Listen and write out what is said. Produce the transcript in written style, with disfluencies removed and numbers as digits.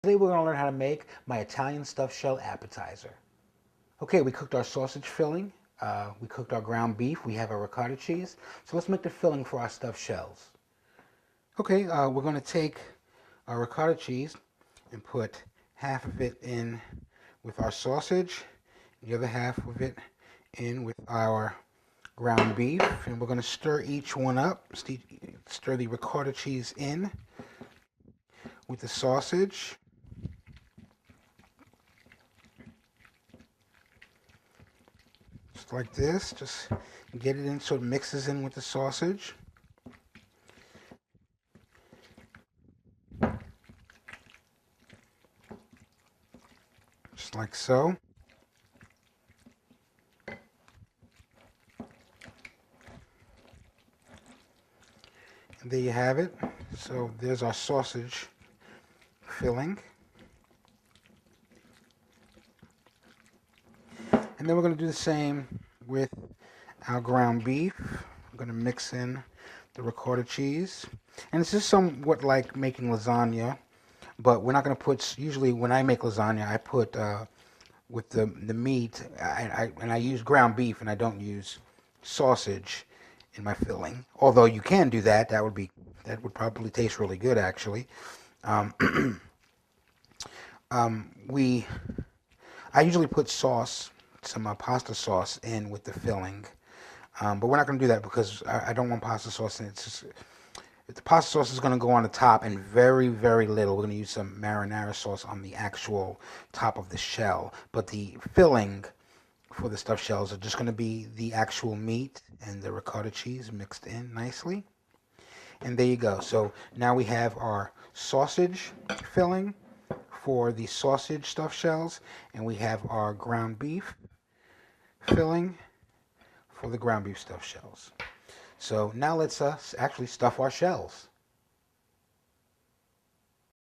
Today we're going to learn how to make my Italian stuffed shell appetizer. Okay, we cooked our sausage filling, we cooked our ground beef, we have our ricotta cheese. So let's make the filling for our stuffed shells. Okay, we're going to take our ricotta cheese and put half of it in with our sausage, the other half of it in with our ground beef, and we're going to stir each one up, stir the ricotta cheese in with the sausage. Just like this, just get it in so it mixes in with the sausage. Just like so. And there you have it. So there's our sausage filling. And then we're going to do the same with our ground beef. I'm going to mix in the ricotta cheese. And it's just somewhat like making lasagna, but we're not going to put, usually when I make lasagna, I put, with the meat, and I use ground beef and I don't use sausage in my filling. Although you can do that, that would probably taste really good actually. Um, we I usually put sauce, some pasta sauce in with the filling, but we're not going to do that because I don't want pasta sauce in it. It's just, the pasta sauce is going to go on the top and very, very little. We're going to use some marinara sauce on the actual top of the shell, but the filling for the stuffed shells are just going to be the actual meat and the ricotta cheese mixed in nicely. And there you go. So now we have our sausage filling for the sausage stuffed shells, and we have our ground beef filling for the ground beef stuffed shells. So now let's actually stuff our shells.